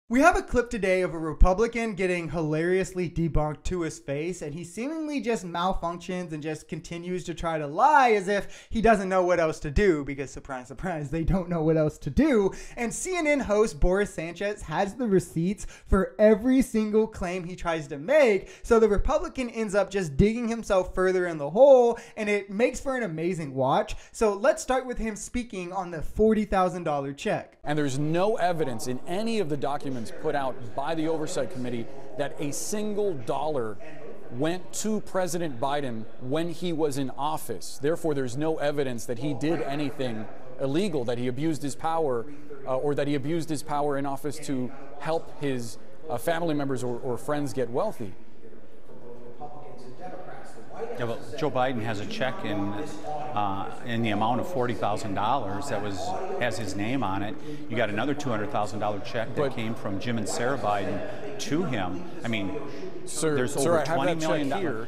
We have a clip today of a Republican getting hilariously debunked to his face, and he seemingly just malfunctions and just continues to try to lie as if he doesn't know what else to do, because surprise, surprise, they don't know what else to do. And CNN host Boris Sanchez has the receipts for every single claim he tries to make, so the Republican ends up just digging himself further in the hole, and it makes for an amazing watch. So let's start with him speaking on the $40,000 check. And there's no evidence in any of the documents put out by the Oversight Committee that a single dollar went to President Biden when he was in office. Therefore, there's no evidence that he did anything illegal, that he abused his power, or that he abused his power in office to help his family members or friends get wealthy. Yeah, well, Joe Biden has a check in the amount of $40,000 that has his name on it. You got another $200,000 check that came from Jim and Sarah Biden to him. I mean, there's over $20 million here.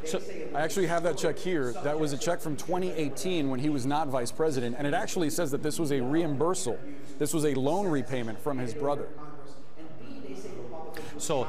I actually have that check here. That was a check from 2018 when he was not vice president, and it actually says that this was a reimbursal. This was a loan repayment from his brother. So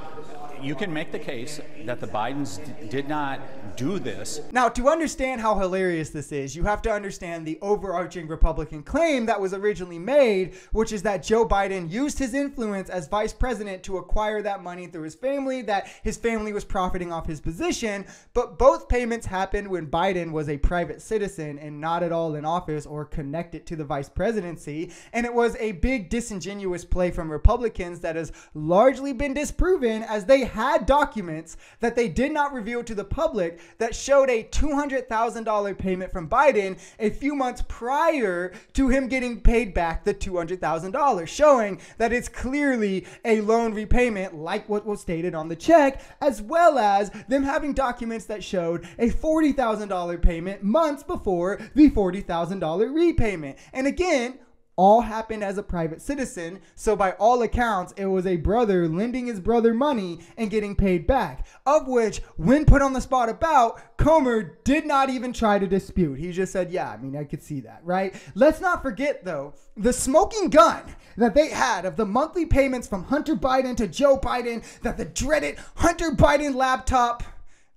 you can make the case that the Bidens did not do this. Now, to understand how hilarious this is, you have to understand the overarching Republican claim that was originally made, which is that Joe Biden used his influence as vice president to acquire that money through his family, that his family was profiting off his position. But both payments happened when Biden was a private citizen and not at all in office or connected to the vice presidency. And it was a big disingenuous play from Republicans that has largely been disproven, as they had documents that they did not reveal to the public that showed a $200,000 payment from Biden a few months prior to him getting paid back the $200,000, showing that it's clearly a loan repayment like what was stated on the check, as well as them having documents that showed a $40,000 payment months before the $40,000 repayment. And again, all happened as a private citizen, so by all accounts, it was a brother lending his brother money and getting paid back, of which, when put on the spot about, Comer did not even try to dispute. He just said, yeah, I mean, I could see that, right? Let's not forget, though, the smoking gun that they had of the monthly payments from Hunter Biden to Joe Biden, that the dreaded Hunter Biden laptop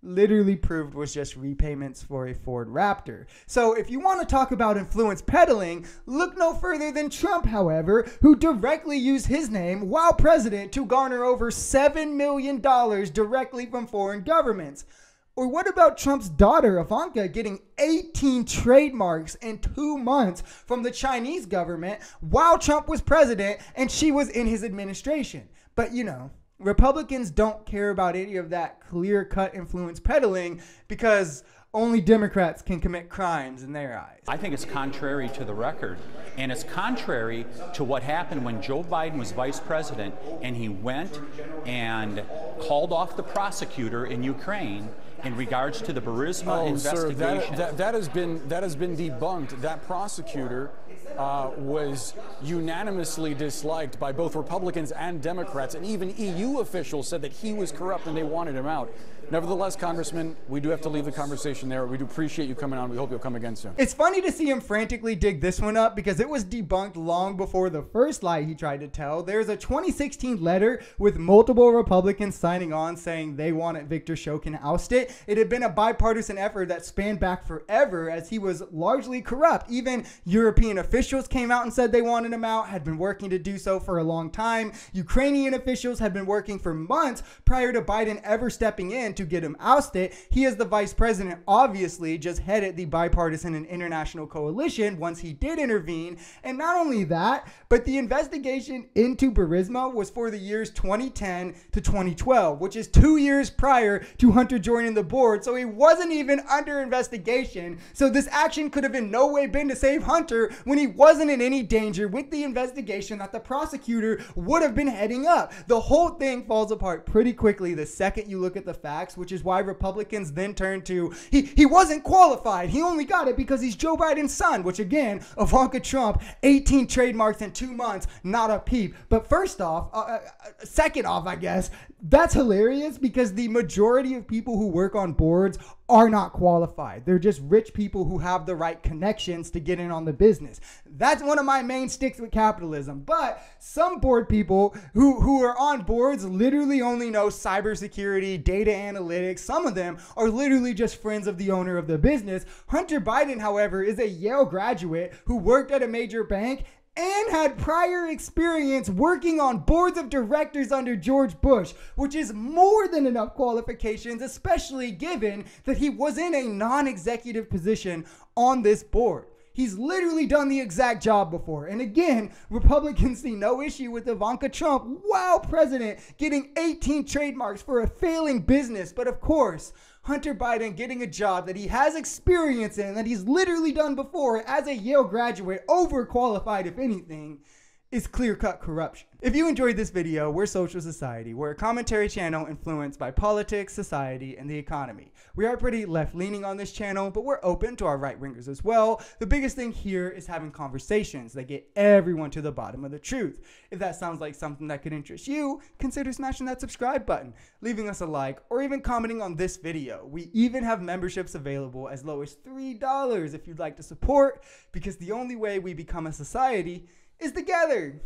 literally proved was just repayments for a Ford Raptor. So if you want to talk about influence peddling, look no further than Trump, however, who directly used his name while president to garner over $7 million directly from foreign governments. Or what about Trump's daughter, Ivanka, getting 18 trademarks in 2 months from the Chinese government while Trump was president and she was in his administration? But you know, Republicans don't care about any of that clear-cut influence peddling because only Democrats can commit crimes in their eyes. I think it's contrary to the record, and it's contrary to what happened when Joe Biden was vice president and he went and called off the prosecutor in Ukraine in regards to the Burisma investigation. Sir, that has been debunked. That prosecutor was unanimously disliked by both Republicans and Democrats, and even EU officials said that he was corrupt and they wanted him out. Nevertheless, Congressman, we do have to leave the conversation there. We do appreciate you coming on. We hope you'll come again soon. It's funny to see him frantically dig this one up because it was debunked long before the first lie he tried to tell. There's a 2016 letter with multiple Republicans signing on saying they wanted Victor Shokin ousted. It had been a bipartisan effort that spanned back forever as he was largely corrupt. Even European officials came out and said they wanted him out, had been working to do so for a long time. Ukrainian officials had been working for months prior to Biden ever stepping in to get him ousted. He, as the vice president, obviously just headed the bipartisan and international coalition once he did intervene. And not only that, but the investigation into Burisma was for the years 2010 to 2012, which is 2 years prior to Hunter joining the board. So he wasn't even under investigation. So this action could have in no way been to save Hunter when he wasn't in any danger with the investigation that the prosecutor would have been heading up. The whole thing falls apart pretty quickly the second you look at the facts, which is why Republicans then turn to, he wasn't qualified. He only got it because he's Joe Biden's son, which again, Ivanka Trump, 18 trademarks in 2 months, not a peep. But first off, second off, I guess, that's hilarious because the majority of people who work on boards are not qualified. They're just rich people who have the right connections to get in on the business. That's one of my main sticks with capitalism. But some board people who are on boards literally only know cybersecurity, data analytics. Some of them are literally just friends of the owner of the business. Hunter Biden, however, is a Yale graduate who worked at a major bank and had prior experience working on boards of directors under George Bush, which is more than enough qualifications, especially given that he was in a non-executive position on this board. He's literally done the exact job before. And again, Republicans see no issue with Ivanka Trump, while president, getting 18 trademarks for a failing business. But of course, Hunter Biden getting a job that he has experience in, that he's literally done before as a Yale graduate, overqualified if anything, is clear-cut corruption. If you enjoyed this video, we're Social Society. We're a commentary channel influenced by politics, society, and the economy. We are pretty left-leaning on this channel, but we're open to our right-wingers as well. The biggest thing here is having conversations that get everyone to the bottom of the truth. If that sounds like something that could interest you, consider smashing that subscribe button, leaving us a like, or even commenting on this video. We even have memberships available as low as $3 if you'd like to support, because the only way we become a society is together.